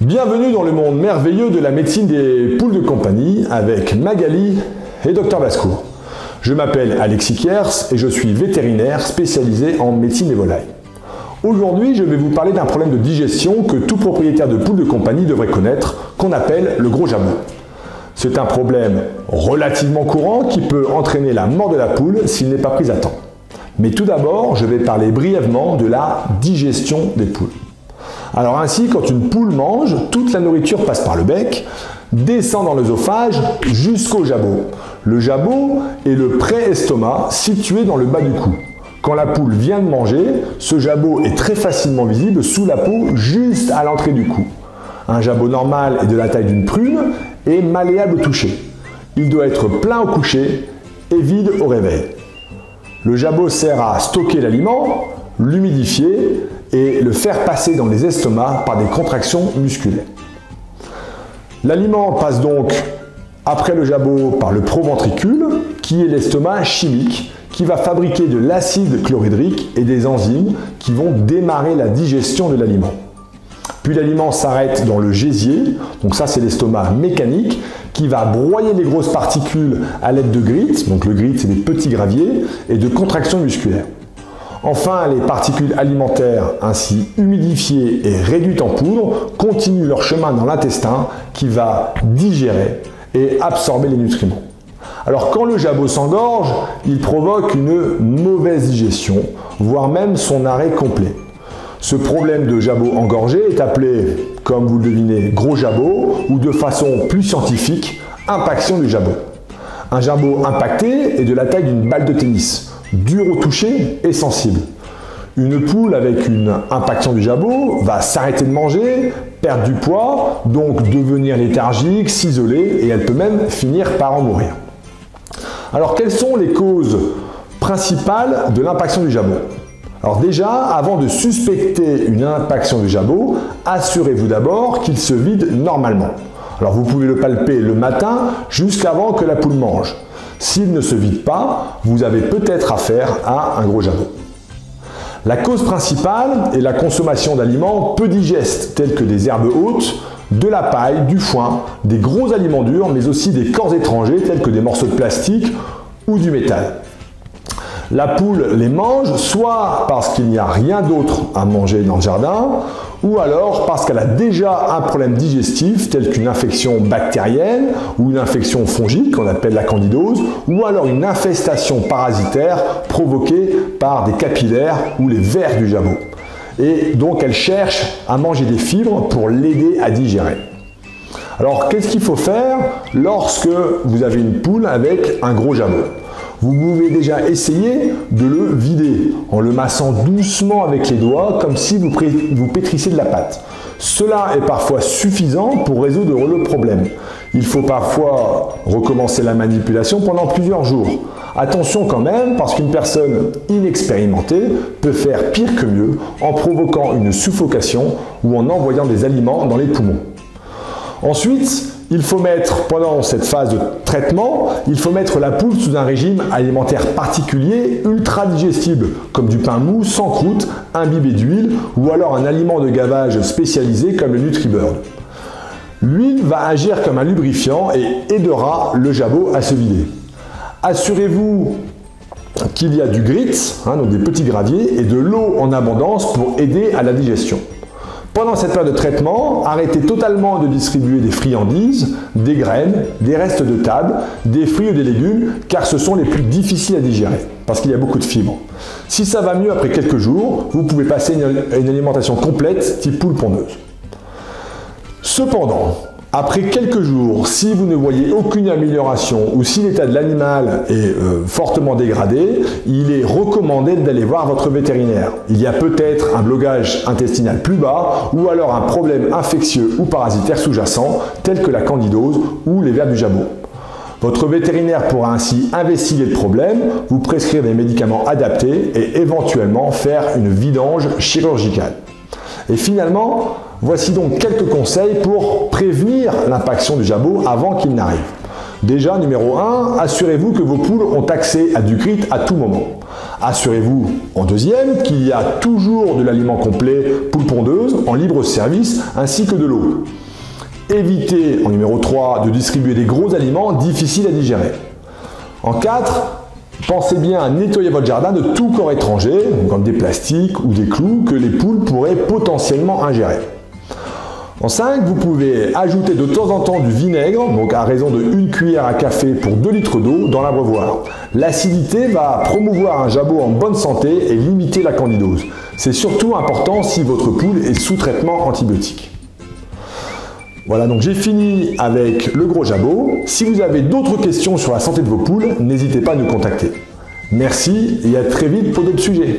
Bienvenue dans le monde merveilleux de la médecine des poules de compagnie avec Magali et Dr Bascourt. Je m'appelle Alexis Kiers et je suis vétérinaire spécialisé en médecine des volailles. Aujourd'hui, je vais vous parler d'un problème de digestion que tout propriétaire de poules de compagnie devrait connaître, qu'on appelle le gros jabot. C'est un problème relativement courant qui peut entraîner la mort de la poule s'il n'est pas pris à temps. Mais tout d'abord, je vais parler brièvement de la digestion des poules. Alors ainsi, quand une poule mange, toute la nourriture passe par le bec, descend dans l'œsophage jusqu'au jabot. Le jabot est le pré-estomac situé dans le bas du cou. Quand la poule vient de manger, ce jabot est très facilement visible sous la peau, juste à l'entrée du cou. Un jabot normal est de la taille d'une prune et malléable au toucher. Il doit être plein au coucher et vide au réveil. Le jabot sert à stocker l'aliment, l'humidifier et le faire passer dans les estomacs par des contractions musculaires. L'aliment passe donc après le jabot par le proventricule, qui est l'estomac chimique, qui va fabriquer de l'acide chlorhydrique et des enzymes qui vont démarrer la digestion de l'aliment. Puis l'aliment s'arrête dans le gésier, donc ça c'est l'estomac mécanique, qui va broyer les grosses particules à l'aide de grites, donc le grite c'est des petits graviers, et de contractions musculaires. Enfin, les particules alimentaires ainsi humidifiées et réduites en poudre continuent leur chemin dans l'intestin qui va digérer et absorber les nutriments. Alors quand le jabot s'engorge, il provoque une mauvaise digestion, voire même son arrêt complet. Ce problème de jabot engorgé est appelé, comme vous le devinez, gros jabot ou de façon plus scientifique, impaction du jabot. Un jabot impacté est de la taille d'une balle de tennis, dur au toucher et sensible. Une poule avec une impaction du jabot va s'arrêter de manger, perdre du poids, donc devenir léthargique, s'isoler et elle peut même finir par en mourir. Alors quelles sont les causes principales de l'impaction du jabot? Alors déjà, avant de suspecter une impaction du jabot, assurez-vous d'abord qu'il se vide normalement. Alors vous pouvez le palper le matin jusqu'avant que la poule mange. S'il ne se vide pas, vous avez peut-être affaire à un gros jabot. La cause principale est la consommation d'aliments peu digestes, tels que des herbes hautes, de la paille, du foin, des gros aliments durs, mais aussi des corps étrangers, tels que des morceaux de plastique ou du métal. La poule les mange soit parce qu'il n'y a rien d'autre à manger dans le jardin, ou alors parce qu'elle a déjà un problème digestif tel qu'une infection bactérienne ou une infection fongique qu'on appelle la candidose, ou alors une infestation parasitaire provoquée par des capillaires ou les vers du jabot. Et donc elle cherche à manger des fibres pour l'aider à digérer. Alors qu'est-ce qu'il faut faire lorsque vous avez une poule avec un gros jabot? Vous pouvez déjà essayer de le vider en le massant doucement avec les doigts comme si vous pétrissiez de la pâte. Cela est parfois suffisant pour résoudre le problème. Il faut parfois recommencer la manipulation pendant plusieurs jours. Attention quand même parce qu'une personne inexpérimentée peut faire pire que mieux en provoquant une suffocation ou en envoyant des aliments dans les poumons. Ensuite, il faut mettre, pendant cette phase de traitement, il faut mettre la poule sous un régime alimentaire particulier, ultra digestible, comme du pain mou sans croûte, imbibé d'huile, ou alors un aliment de gavage spécialisé comme le NutriBurn. L'huile va agir comme un lubrifiant et aidera le jabot à se vider. Assurez-vous qu'il y a du grits, donc des petits graviers, et de l'eau en abondance pour aider à la digestion. Pendant cette période de traitement, arrêtez totalement de distribuer des friandises, des graines, des restes de table, des fruits ou des légumes, car ce sont les plus difficiles à digérer, parce qu'il y a beaucoup de fibres. Si ça va mieux après quelques jours, vous pouvez passer à une alimentation complète type poule pondeuse. Cependant, après quelques jours, si vous ne voyez aucune amélioration ou si l'état de l'animal est fortement dégradé, il est recommandé d'aller voir votre vétérinaire. Il y a peut-être un blocage intestinal plus bas ou alors un problème infectieux ou parasitaire sous-jacent tel que la candidose ou les vers du jabot. Votre vétérinaire pourra ainsi investiguer le problème, vous prescrire des médicaments adaptés et éventuellement faire une vidange chirurgicale. Et finalement, voici donc quelques conseils pour prévenir l'impaction du jabot avant qu'il n'arrive. Déjà, numéro 1, assurez-vous que vos poules ont accès à du grit à tout moment. Assurez-vous, en deuxième, qu'il y a toujours de l'aliment complet poule pondeuse en libre service ainsi que de l'eau. Évitez, en numéro 3, de distribuer des gros aliments difficiles à digérer. En 4, pensez bien à nettoyer votre jardin de tout corps étranger, comme des plastiques ou des clous que les poules pourraient potentiellement ingérer. En 5, vous pouvez ajouter de temps en temps du vinaigre, donc à raison de 1 cuillère à café pour 2 litres d'eau dans l'abreuvoir. L'acidité va promouvoir un jabot en bonne santé et limiter la candidose. C'est surtout important si votre poule est sous traitement antibiotique. Voilà, donc j'ai fini avec le gros jabot. Si vous avez d'autres questions sur la santé de vos poules, n'hésitez pas à nous contacter. Merci et à très vite pour d'autres sujets.